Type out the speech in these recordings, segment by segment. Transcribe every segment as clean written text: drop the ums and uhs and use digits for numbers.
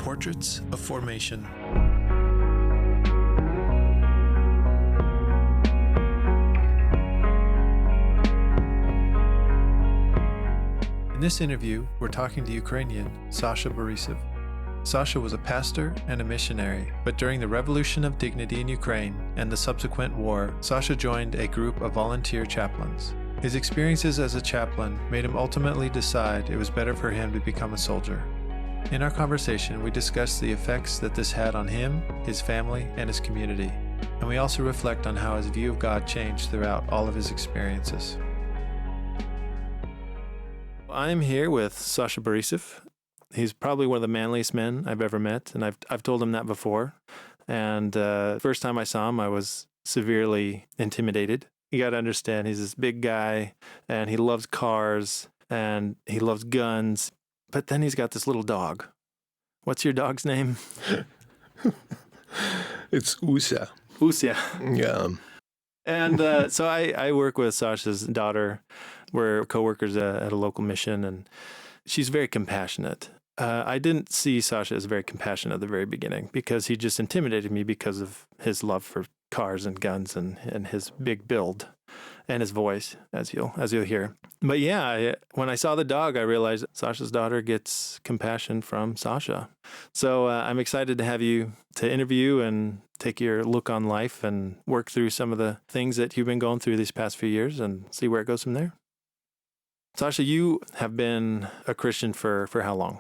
Portraits of Formation. In this interview, we're talking to Ukrainian Sasha Borysov. Sasha was a pastor and a missionary, but during the Revolution of Dignity in Ukraine and the subsequent war, Sasha joined a group of volunteer chaplains. His experiences as a chaplain made him ultimately decide it was better for him to become a soldier. In our conversation, we discussed the effects that this had on him, his family, and his community, and we also reflect on how his view of God changed throughout all of his experiences. I'm here with Sasha Borysov. He's probably one of the manliest men I've ever met, and I've told him that before. And first time I saw him, I was severely intimidated. You got to understand, he's this big guy, and he loves cars, and he loves guns. But then he's got this little dog. What's your dog's name? It's Usa. Usa. Yeah. And so I work with Sasha's daughter. We're co-workers at a local mission, and she's very compassionate. I didn't see Sasha as very compassionate at the very beginning because he just intimidated me because of his love for cars and guns and his big build and his voice, as you'll hear. But yeah, when I saw the dog, I realized Sasha's daughter gets compassion from Sasha. So I'm excited to have you to interview and take your look on life and work through some of the things that you've been going through these past few years and see where it goes from there. Sasha, you have been a Christian for how long?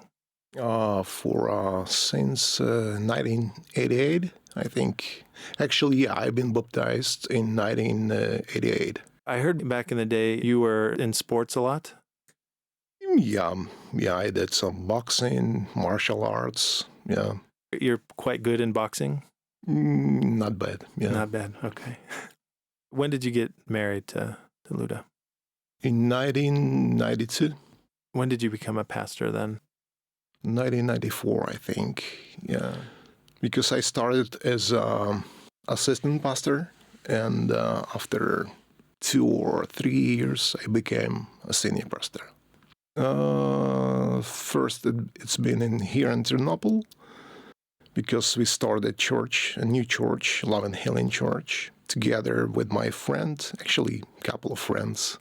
Since 1988, I think. Actually, yeah, I've been baptized in 1988. I heard back in the day you were in sports a lot. Yeah, I did some boxing, martial arts. Yeah, you're quite good in boxing. Not bad. Yeah, not bad. Okay. When did you get married to Luda? In 1992. When did you become a pastor then? 1994, I think. Yeah, because I started as assistant pastor, and after 2 or 3 years, I became a senior pastor. First, it's been here in Ternopil, because we started a new church, Love and Healing Church, together with my friend, actually a couple of friends.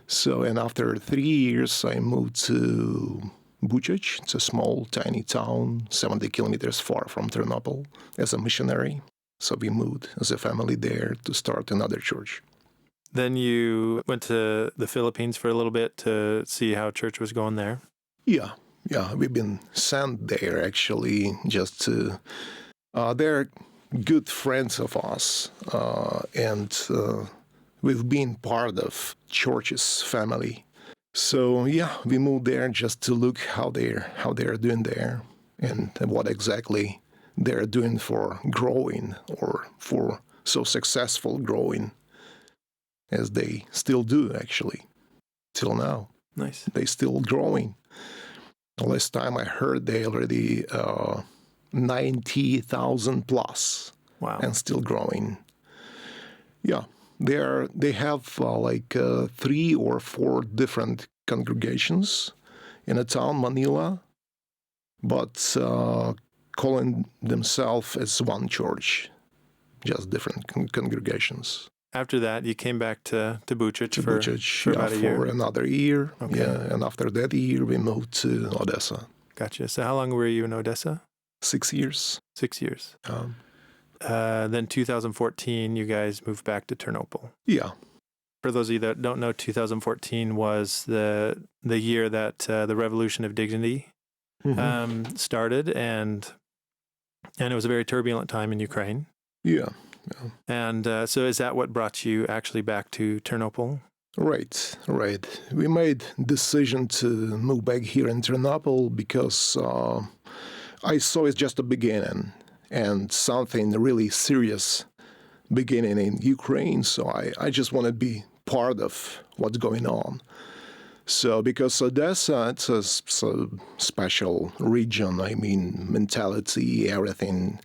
So, and after 3 years, I moved to Buchach. It's a small, tiny town, 70 kilometers far from Ternopil, as a missionary. So we moved as a family there to start another church. Then you went to the Philippines for a little bit to see how church was going there? Yeah, we've been sent there, actually, just to... they're good friends of us, and we've been part of church's family. So yeah, we moved there just to look how they're doing there and what exactly they're doing for growing or for so successful growing as they still do, actually, till now. Nice. They still growing. The last time I heard, they already 90,000 plus. Wow. And still growing. Yeah. They have 3 or 4 different congregations in a town, Manila, but calling themselves as one church, just different congregations. After that, you came back to Buchach for about a year? For another year, okay. Yeah, and after that year, we moved to Odessa. Gotcha. So how long were you in Odessa? 6 years. 6 years. Then 2014, you guys moved back to Ternopil. Yeah. For those of you that don't know, 2014 was the year that the Revolution of Dignity started, and it was a very turbulent time in Ukraine. Yeah. And so is that what brought you actually back to Ternopil? Right. We made decision to move back here in Ternopil because I saw it's just a beginning and something really serious beginning in Ukraine. So I just want to be part of what's going on. So because Odessa, it's a special region, mentality, everything.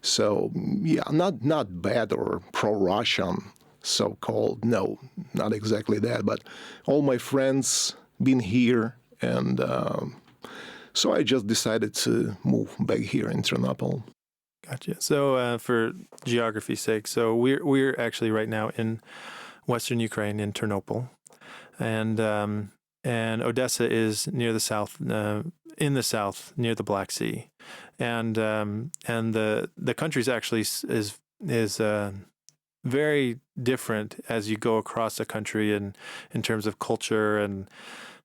So, yeah, not bad or pro-Russian, so-called. No, not exactly that. But all my friends been here, and So I just decided to move back here in Ternopil. Gotcha. So for geography's sake, so we're actually right now in Western Ukraine in Ternopil, and Odessa is near the south, in the south near the Black Sea, and the country's actually is very different as you go across the country in terms of culture and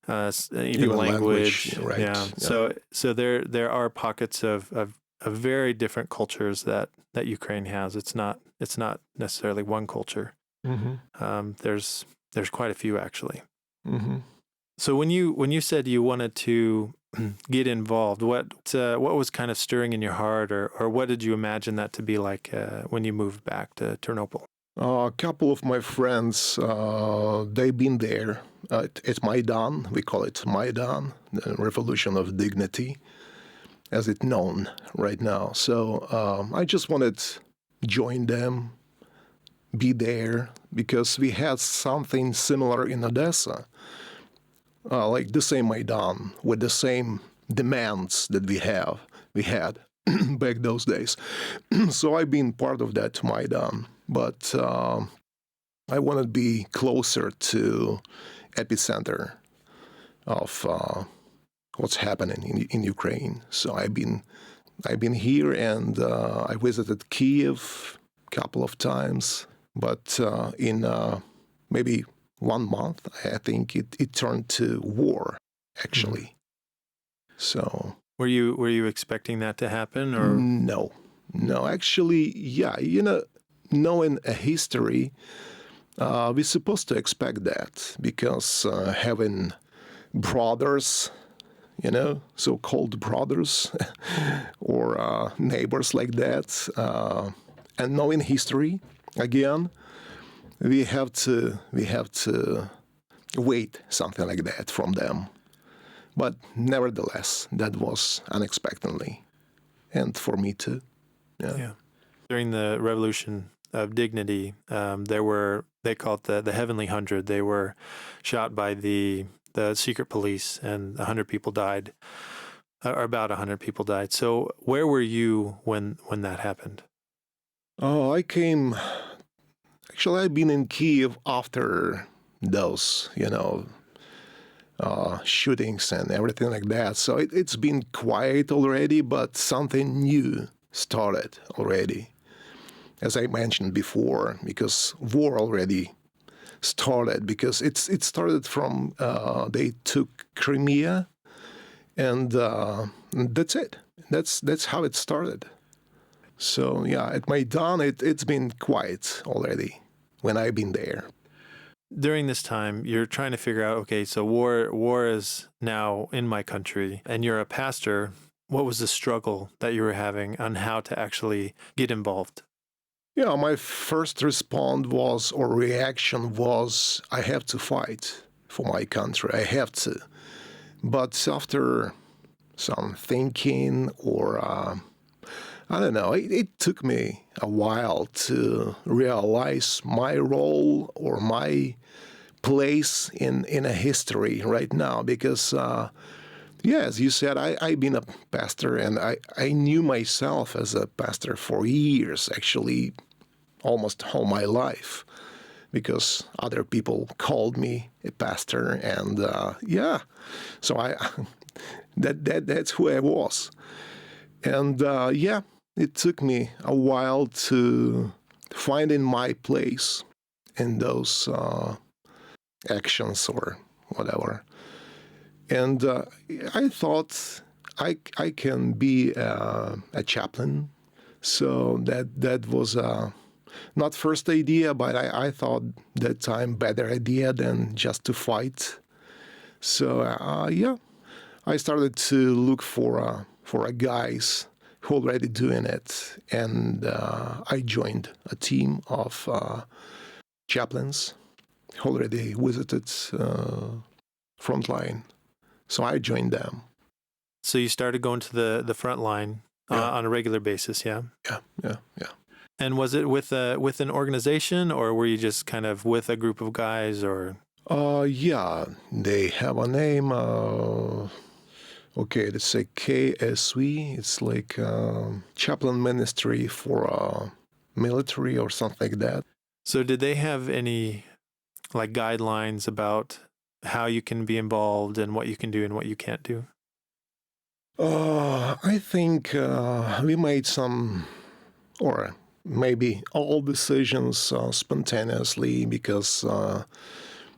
even language. Right? Yeah. So there are pockets of very different cultures that Ukraine has. It's not necessarily one culture. Mm-hmm. There's quite a few actually. Mm-hmm. So when you said you wanted to get involved, what was kind of stirring in your heart, or what did you imagine that to be like when you moved back to Ternopil? A couple of my friends, they've been there at Maidan. We call it Maidan, the Revolution of Dignity, as it's known right now. So I just wanted to join them, be there, because we had something similar in Odessa, like the same Maidan, with the same demands that we had back those days. So I've been part of that Maidan, but I want to be closer to epicenter of what's happening in Ukraine. So I've been here, and I visited Kiev a couple of times, but in maybe 1 month, I think it turned to war, actually. Mm-hmm. So were you expecting that to happen, or no? Actually, yeah. Knowing a history, we're supposed to expect that, because having brothers, so-called brothers or neighbors like that, and knowing history, again, we have to wait something like that from them. But nevertheless, that was unexpectedly, and for me too. Yeah. During the Revolution of Dignity, they call it the Heavenly 100. They were shot by the secret police, and 100 people died, or about 100 people died. So where were you when that happened? Oh, I've been in Kiev after those, shootings and everything like that. So it's been quiet already, but something new started already, as I mentioned before, because war already started, because it started from they took Crimea, and that's it. That's how it started. So yeah, at Maidan, it's been quiet already when I've been there. During this time, you're trying to figure out, okay, so war is now in my country, and you're a pastor. What was the struggle that you were having on how to actually get involved? Yeah, my first reaction was, I have to fight for my country. I have to. But after some thinking, or I don't know, it took me a while to realize my role or my place in a history right now, because as you said, I've been a pastor, and I knew myself as a pastor for years, actually almost all my life, because other people called me a pastor, and so that's who I was. And it took me a while to find in my place in those actions or whatever. And I thought I can be a chaplain. So that was not first idea, but I thought that time better idea than just to fight. So I started to look for a guys who already doing it, and I joined a team of chaplains who already visited frontline. So I joined them. So you started going to the front line on a regular basis, yeah? Yeah. And was it with an organization, or were you just kind of with a group of guys, or? They have a name. Okay, let's say KSV. It's like chaplain ministry for military or something like that. So did they have any like guidelines about how you can be involved and what you can do and what you can't do? I think we made some, or maybe all decisions spontaneously because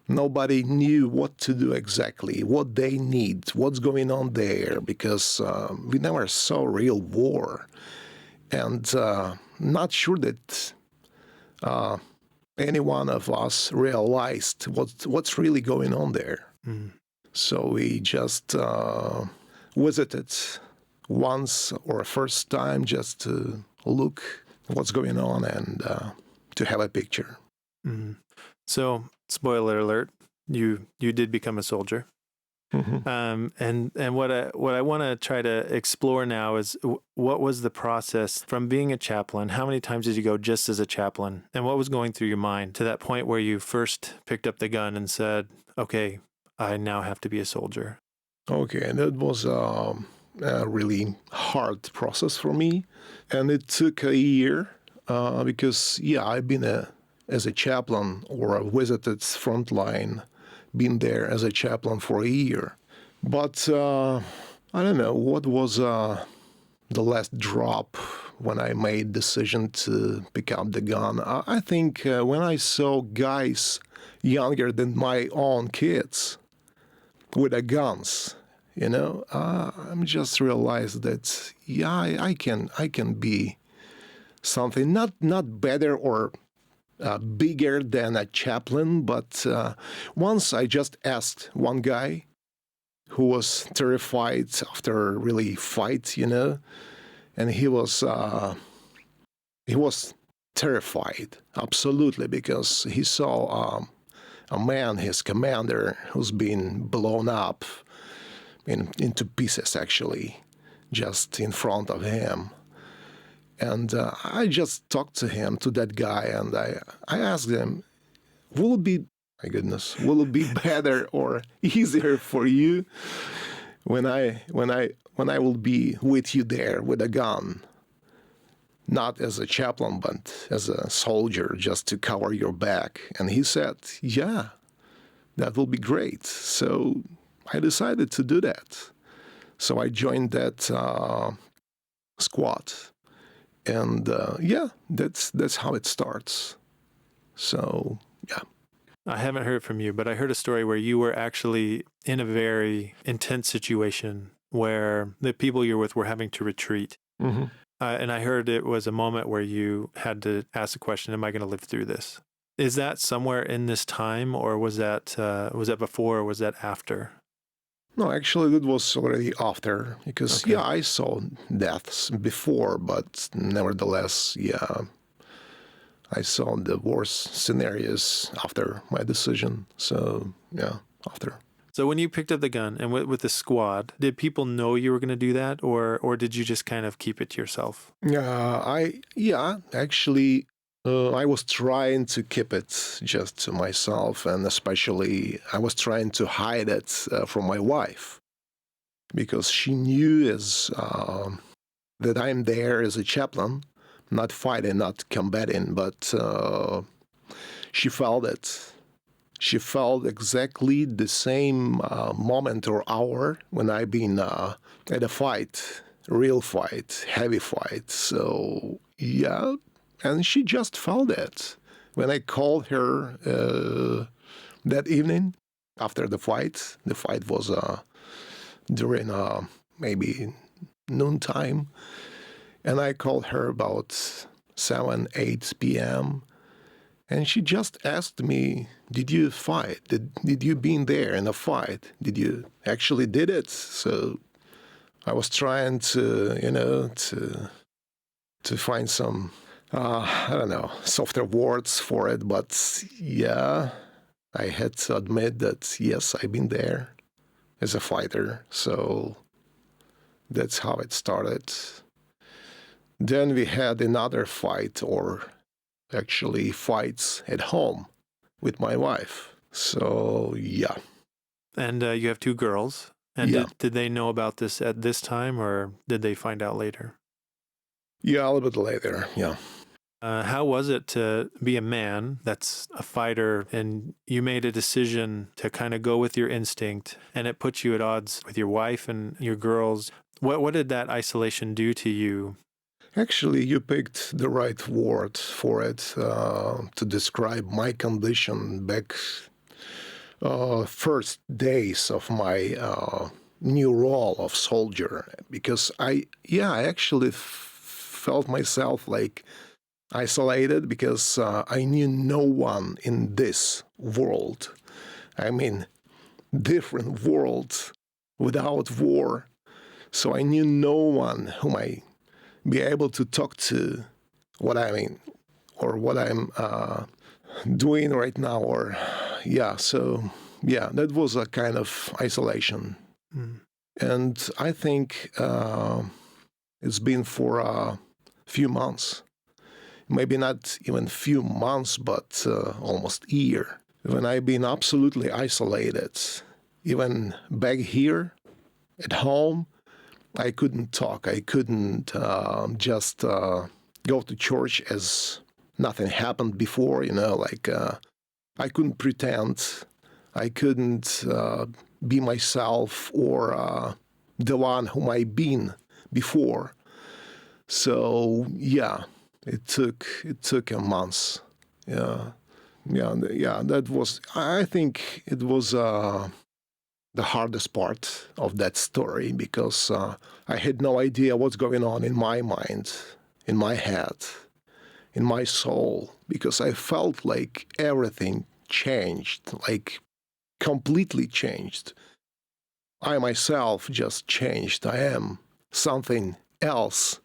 nobody knew what to do exactly, what they need, what's going on there, because we never saw real war. And not sure that any one of us realized what's really going on there. Mm. So we just visited once or a first time just to look what's going on and to have a picture. Mm. So, spoiler alert, you did become a soldier. Mm-hmm. And what I want to try to explore now is what was the process from being a chaplain? How many times did you go just as a chaplain? And what was going through your mind to that point where you first picked up the gun and said, okay, I now have to be a soldier? Okay, and it was a really hard process for me. And it took a year because, yeah, I've been as a chaplain or visited frontline, been there as a chaplain for a year. But I don't know, what was the last drop when I made decision to pick up the gun? I think when I saw guys younger than my own kids with the guns, I'm just realized that I can be something not better or bigger than a chaplain, but once I just asked one guy who was terrified after a really fight, and he was terrified absolutely because he saw a man, his commander, who's been blown up into pieces, actually, just in front of him. And I just talked to that guy, and I asked him, will it be better or easier for you when I will be with you there with a gun, not as a chaplain, but as a soldier, just to cover your back? And he said, yeah, that will be great. So I decided to do that. So I joined that squad. And that's how it starts. So, yeah. I haven't heard from you, but I heard a story where you were actually in a very intense situation where the people you're with were having to retreat. Mm-hmm. And I heard it was a moment where you had to ask the question, am I going to live through this? Is that somewhere in this time, or was that before, or was that after? No, actually, that was already after, because, Okay. I saw deaths before, but nevertheless, I saw the worst scenarios after my decision. So, after. So when you picked up the gun and with the squad, did people know you were going to do that, or did you just kind of keep it to yourself? Actually, I was trying to keep it just to myself, and especially I was trying to hide it from my wife, because she knew that I'm there as a chaplain, not fighting, not combating, but she felt it. She felt exactly the same moment or hour when I've been at a fight, real fight, heavy fight. So, yeah, and she just felt it. When I called her that evening after the fight was during maybe noontime, and I called her about 7, 8 p.m., and she just asked me, did you fight? Did you been there in a fight? Did you actually did it? So I was trying to, to find some, I don't know, softer words for it. But yeah, I had to admit that, yes, I've been there as a fighter. So that's how it started. Then we had another fight, or actually fights at home with my wife. So, yeah. And you have 2 girls, And Yeah. did they know about this at this time, or did they find out later? Yeah, a little bit later. Yeah. How was it to be a man that's a fighter and you made a decision to kind of go with your instinct and it put you at odds with your wife and your girls? What did that isolation do to you? Actually, you picked the right word for it to describe my condition back first days of my new role of soldier, because I actually felt myself like isolated, because I knew no one in this world. I mean, different world without war. So I knew no one whom I be able to talk to what I mean, or what I'm doing right now, or that was a kind of isolation. Mm. And I think it's been for a few months, maybe not even few months, but almost a year, when I've been absolutely isolated. Even back here at home, I couldn't talk. I couldn't just go to church as nothing happened before, I couldn't pretend. I couldn't be myself, or the one whom I've been before. So it took a month. That was, I think it was the hardest part of that story, because I had no idea what's going on in my mind, in my head, in my soul, because I felt like everything changed, like completely changed. I myself just changed. I am something else,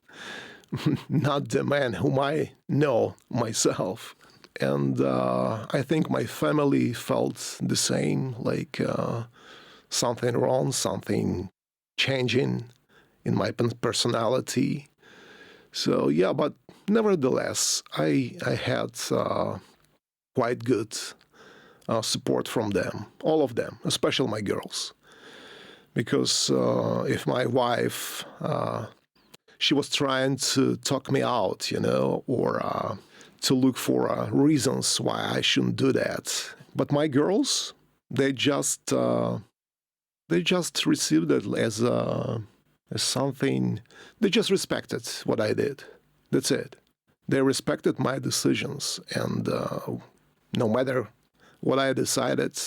not the man whom I know myself. And I think my family felt the same, like something wrong, something changing in my personality. So but nevertheless, I had quite good support from them, all of them, especially my girls. Because if my wife, she was trying to talk me out, or to look for reasons why I shouldn't do that. But my girls, they just received it as something. They just respected what I did. That's it. They respected my decisions, and no matter what I decided,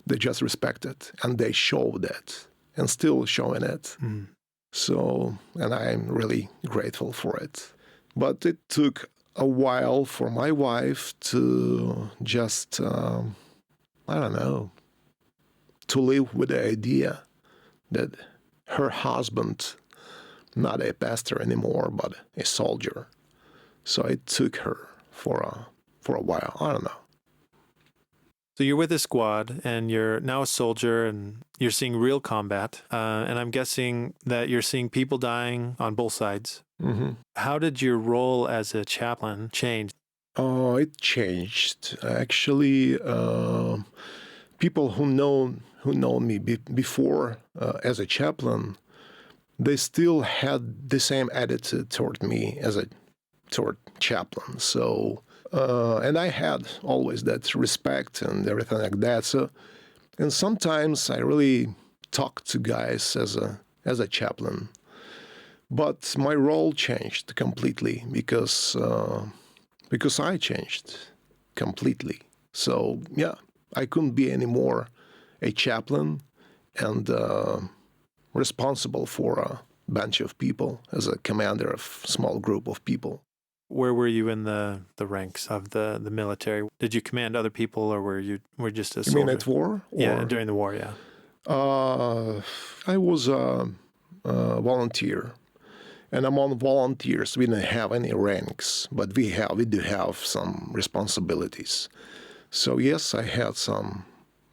they just respected, and they showed it, and still showing it. Mm. So, and I'm really grateful for it. But it took a while for my wife to just, I don't know, to live with the idea that her husband, not a pastor anymore, but a soldier. So it took her for a while. I don't know. So you're with a squad and you're now a soldier and you're seeing real combat. And I'm guessing that you're seeing people dying on both sides. Mm-hmm. How did your role as a chaplain change? Oh, it changed. Actually, people who know me before as a chaplain, they still had the same attitude toward me as toward chaplain. So, and I had always that respect and everything like that. So, and sometimes I really talk to guys as a chaplain, but my role changed completely because I changed completely. So I couldn't be anymore a chaplain and responsible for a bunch of people as a commander of a small group of people. Where were you in the ranks of the military? Did you command other people, or were just a soldier? You mean at war? Yeah, during the war, yeah. I was a volunteer. And among volunteers, we didn't have any ranks, but we do have some responsibilities. So yes, I had some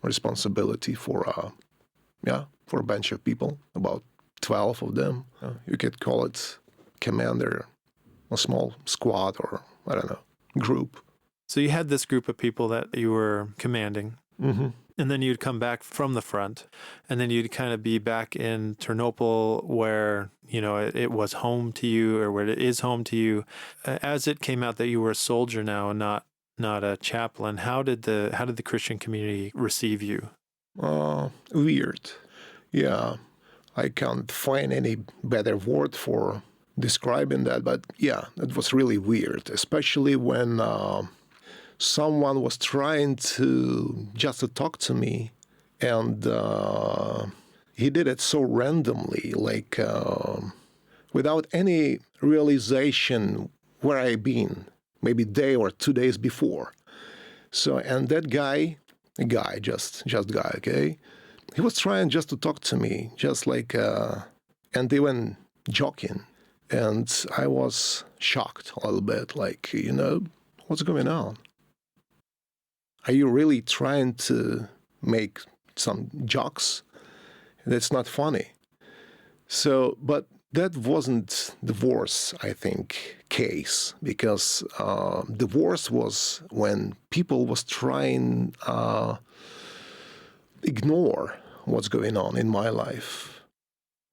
responsibility for a bunch of people, about 12 of them. You could call it commander, a small squad, or I don't know, group. So you had this group of people that you were commanding. Mm-hmm. and then you'd come back from the front, and then you'd kind of be back in Ternopil where, it was home to you, or where it is home to you. As it came out that you were a soldier now and not a chaplain, how did the Christian community receive you? Weird. Yeah, I can't find any better word for describing that, but yeah, it was really weird, especially when someone was trying to talk to me, and he did it so randomly, like without any realization where I've been, maybe day or 2 days before. So, and that guy, just guy, okay, he was trying just to talk to me, just like, and even joking. And I was shocked a little bit, like, what's going on? Are you really trying to make some jokes? That's not funny. So, but that wasn't the worst, I think, case, because the worst was when people was trying ignore what's going on in my life.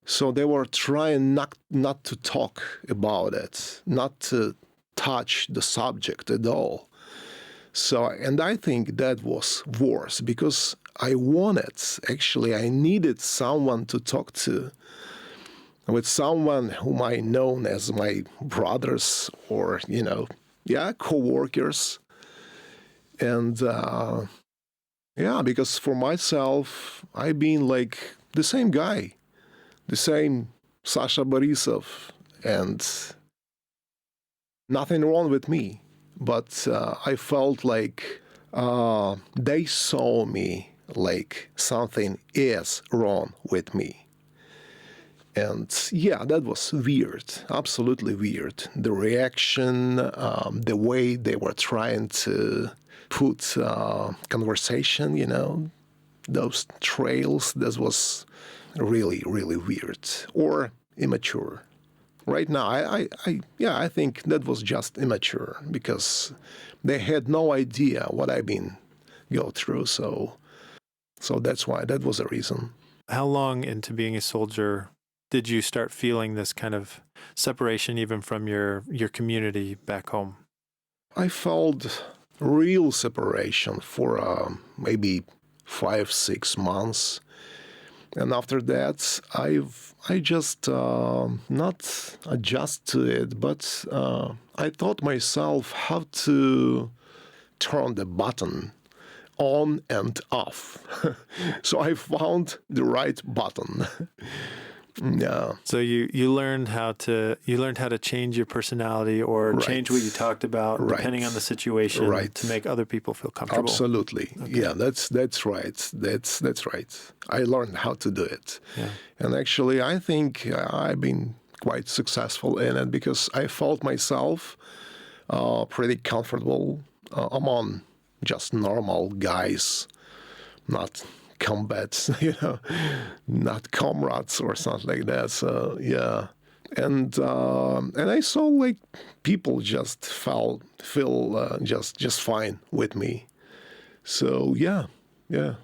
So they were trying not to talk about it, not to touch the subject at all. So, and I think that was worse, because I needed someone to talk to, with someone whom I known as my brothers or, co-workers. And, because for myself, I've been like the same guy, the same Sasha Borysov, and nothing wrong with me. But I felt like they saw me like something is wrong with me. And yeah, that was weird, absolutely weird. The reaction, the way they were trying to put conversation, those trails, that was really, really weird or immature. Right now, I think that was just immature, because they had no idea what I've been go through. So that's why, that was the reason. How long into being a soldier did you start feeling this kind of separation, even from your community back home? I felt real separation for maybe 5-6 months. And after that, I just not adjust to it, but I taught myself how to turn the button on and off. So I found the right button. Yeah. So you learned how to change your personality, or change what you talked about, depending on the situation, to make other people feel comfortable. Absolutely. Okay. Yeah, that's right. That's right. I learned how to do it. Yeah. And actually, I think I've been quite successful in it, because I felt myself pretty comfortable among just normal guys, not combat, not comrades or something like that. So yeah, and I saw like people just feel just fine with me. So yeah,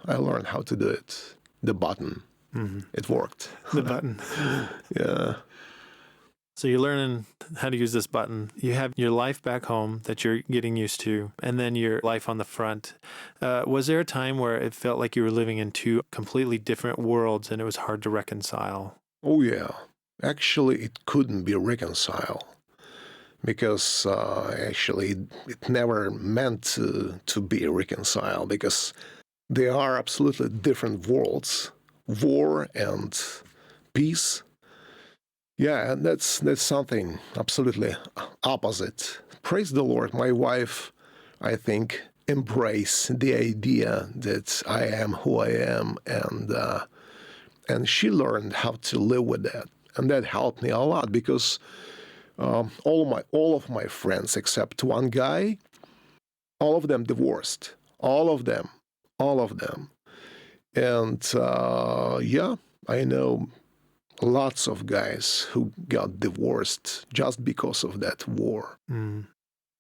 I learned how to do it. The button, it worked. The button, yeah. So you're learning how to use this button. You have your life back home that you're getting used to, and then your life on the front. Was there a time where it felt like you were living in two completely different worlds and it was hard to reconcile? Oh, yeah. Actually, it couldn't be reconciled, because actually it never meant to be reconciled, because they are absolutely different worlds, war and peace. Yeah, and that's something absolutely opposite. Praise the Lord, my wife, I think, embraced the idea that I am who I am, and she learned how to live with that, and that helped me a lot, because all of my friends except one guy, all of them divorced, all of them, and yeah, I know lots of guys who got divorced just because of that war.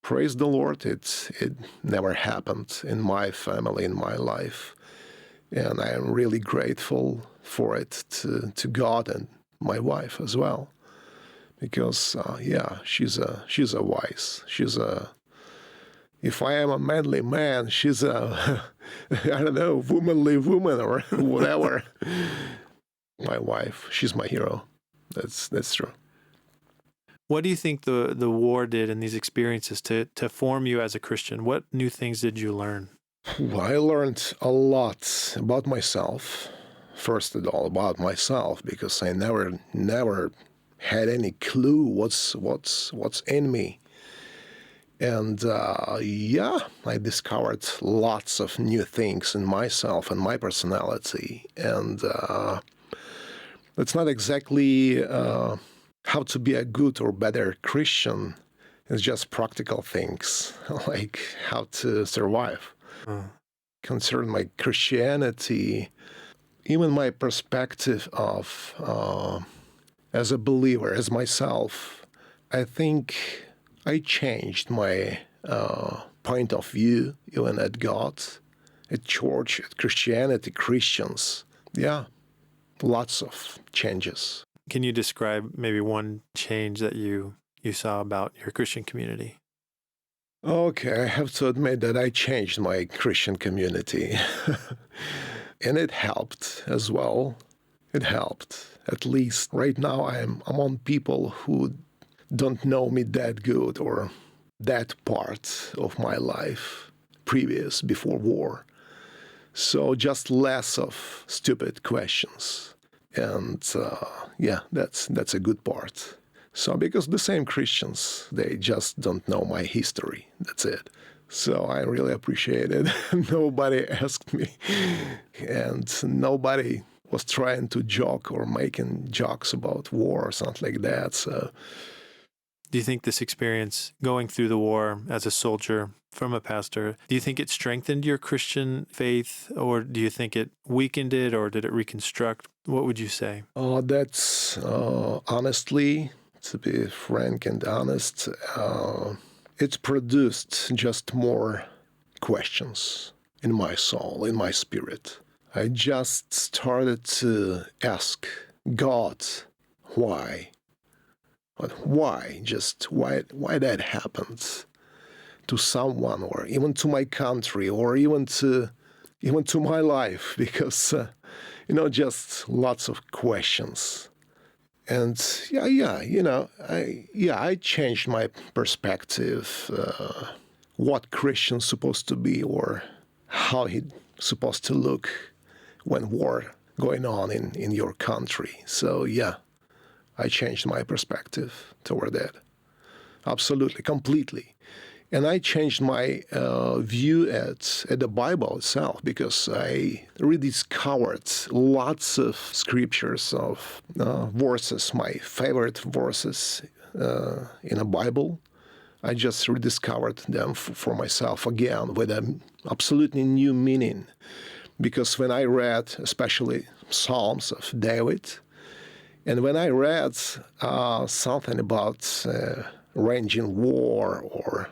Praise the Lord, it never happened in my family, in my life. And I am really grateful for it to God and my wife as well. Because, she's a wise. If I am a manly man, she's a, I don't know, womanly woman or whatever. My wife, she's my hero. That's true. What do you think the war did in these experiences to form you as a Christian? What new things did you learn? I learned a lot about myself. First of all, about myself, because I never had any clue what's in me. And I discovered lots of new things in myself and my personality. And it's not exactly how to be a good or better Christian. It's just practical things, like how to survive. Concerning my Christianity, even my perspective of as a believer, as myself, I think I changed my point of view, even at God, at church, at Christianity, Christians. Yeah, lots of changes. Can you describe maybe one change that you saw about your Christian community? Okay, I have to admit that I changed my Christian community. And it helped as well. It helped. At least right now I'm among people who don't know me that good or that part of my life before war. So just less of stupid questions. And that's a good part. So because the same Christians, they just don't know my history. That's it. So I really appreciate it. Nobody asked me, and nobody was trying to joke or making jokes about war or something like that. So, do you think this experience going through the war as a soldier from a pastor, do you think it strengthened your Christian faith, or do you think it weakened it, or did it reconstruct? What would you say? That's honestly, to be frank and honest, it produced just more questions in my soul, in my spirit. I just started to ask God, why? But why? Just why that happened to someone, or even to my country, or even to my life? Because just lots of questions. And I changed my perspective, what Christian's supposed to be, or how he's supposed to look when war going on in your country. So I changed my perspective toward that. Absolutely, completely. And I changed my view at the Bible itself, because I rediscovered lots of scriptures of verses, my favorite verses in the Bible. I just rediscovered them for myself again with an absolutely new meaning. Because when I read, especially Psalms of David, and when I read something about raging war, or,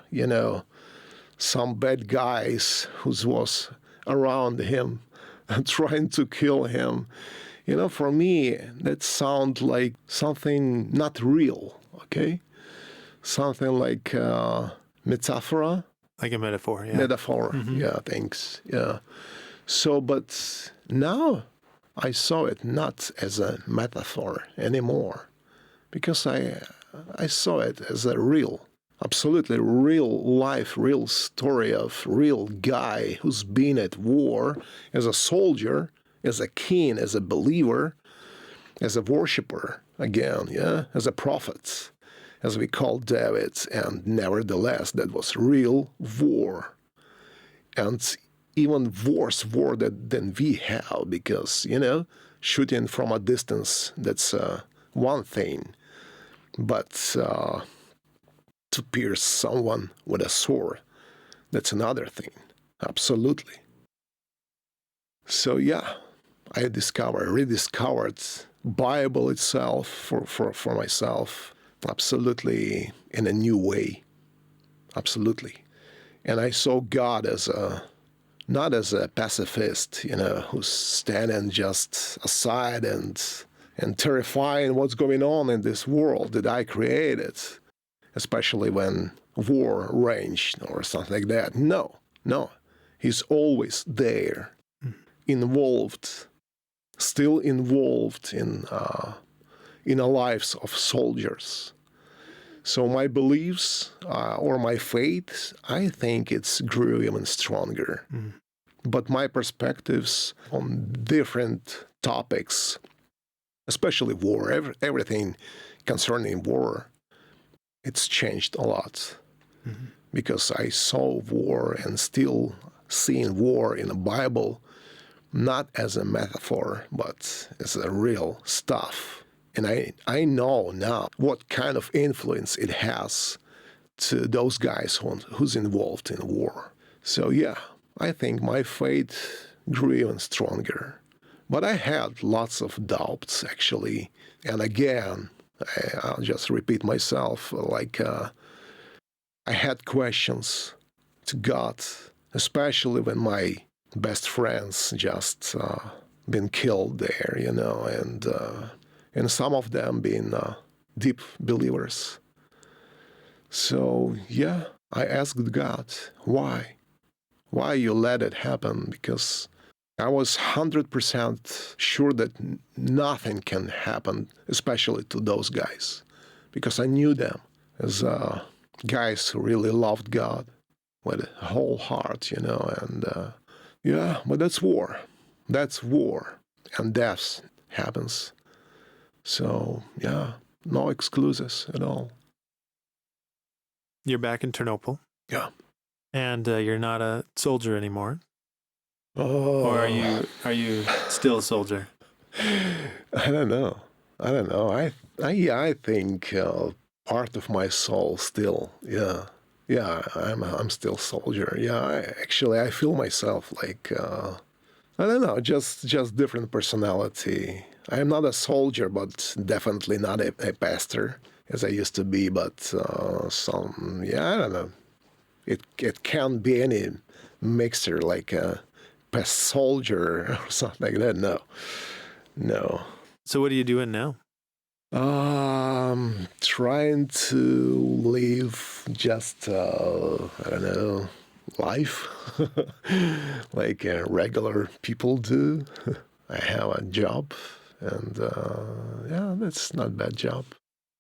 some bad guys who was around him trying to kill him, for me, that sounds like something not real, okay? Something like metaphor. Like a metaphor, yeah. Metaphor, yeah, thanks, yeah. So, but now I saw it not as a metaphor anymore, because I saw it as a real, absolutely real life, real story of real guy who's been at war as a soldier, as a king, as a believer, as a worshiper, again, as a prophet, as we call David. And nevertheless, that was real war. And even worse war than we have, because, shooting from a distance, that's one thing. But to pierce someone with a sword, that's another thing. Absolutely. So I rediscovered Bible itself for myself, absolutely in a new way. Absolutely. And I saw God as a not as a pacifist, who's standing just aside and terrifying what's going on in this world that I created, especially when war raged or something like that. No, no. He's always there, involved, still involved in the lives of soldiers. So my beliefs or my faith, I think it's grew even stronger. But my perspectives on different topics, especially war, everything concerning war, it's changed a lot. Because I saw war and still seeing war in the Bible, not as a metaphor, but as a real stuff. And I know now what kind of influence it has to those guys who's involved in war. So yeah, I think my faith grew even stronger. But I had lots of doubts, actually. And again, I'll just repeat myself, I had questions to God, especially when my best friends just been killed there, and some of them being deep believers. So, yeah, I asked God, why? Why you let it happen? Because I was 100% sure that nothing can happen, especially to those guys, because I knew them as guys who really loved God with a whole heart, and yeah, but that's war. That's war, and death happens. So, yeah, no excuses at all. You're back in Ternopil. Yeah. And you're not a soldier anymore. Oh. Or are you still a soldier? I don't know. I think part of my soul still, yeah. Yeah, I'm still soldier. Yeah, I feel myself like I don't know, just different personality. I'm not a soldier, but definitely not a pastor as I used to be. But I don't know. It can be any mixture, like a past soldier or something like that. No. So what are you doing now? Trying to live just I don't know, life like regular people do. I have a job, and yeah, that's not a bad job.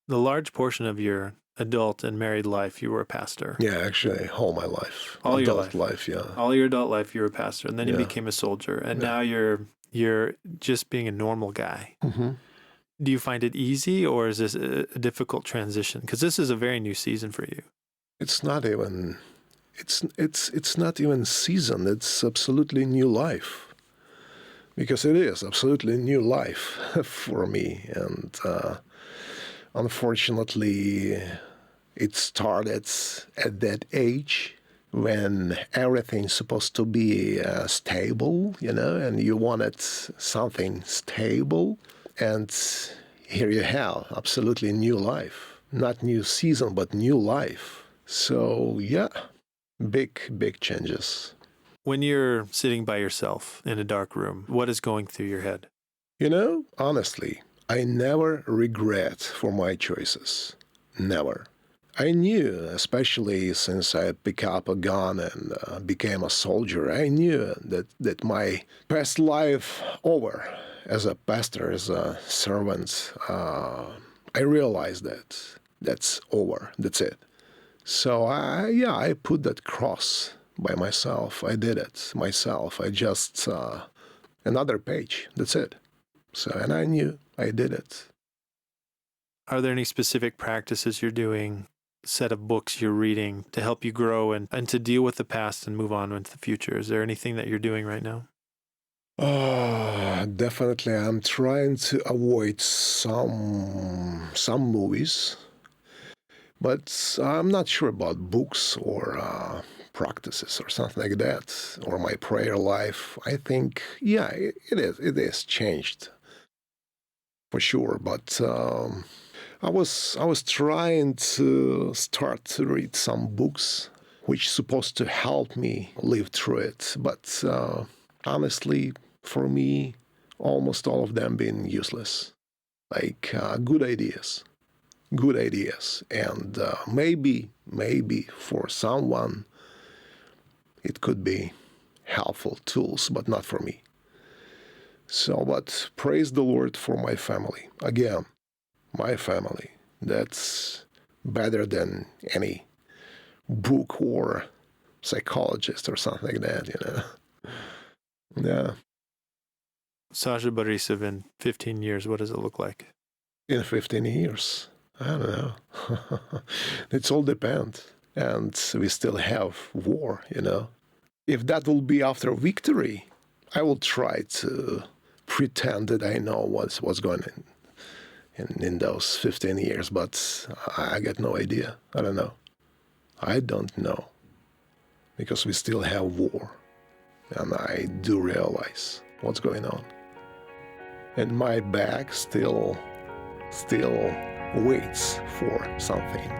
The large portion of your adult and married life, you were a pastor. Yeah, actually, all my life, all adult your life, yeah. All your adult life, you were a pastor, and then you became a soldier, and now you're just being a normal guy. Mm-hmm. Do you find it easy, or is this a difficult transition? Because this is a very new season for you. It's not even. It's not even season. It's absolutely new life. Because it is absolutely new life for me, and unfortunately, it started at that age when everything's supposed to be stable, and you wanted something stable. And here you have absolutely new life. Not new season, but new life. So, yeah, big changes. When you're sitting by yourself in a dark room, what is going through your head? Honestly, I never regret for my choices. Never. I knew, especially since I picked up a gun and became a soldier, I knew that my past life over as a pastor, as a servant, I realized that that's over. That's it. So I put that cross by myself. I did it myself. I just another page. That's it. So, and I knew I did it. Are there any specific practices you're doing, set of books you're reading to help you grow and to deal with the past and move on into the future? Is there anything that you're doing right now? Definitely. I'm trying to avoid some movies, but I'm not sure about books or practices or something like that, or my prayer life. I think, yeah, it is changed for sure. But I was trying to start to read some books which is supposed to help me live through it. But honestly, for me, almost all of them been useless. Like good ideas, and maybe for someone it could be helpful tools, but not for me. So, but praise the Lord for my family. Again, my family. That's better than any book or psychologist or something like that, Yeah. Sasha Borysov in 15 years, what does it look like? In 15 years, I don't know. It's all depends. And we still have war, If that will be after victory, I will try to pretend that I know what's going on in those 15 years, but I got no idea. I don't know. I don't know. Because we still have war. And I do realize what's going on. And my back still waits for something.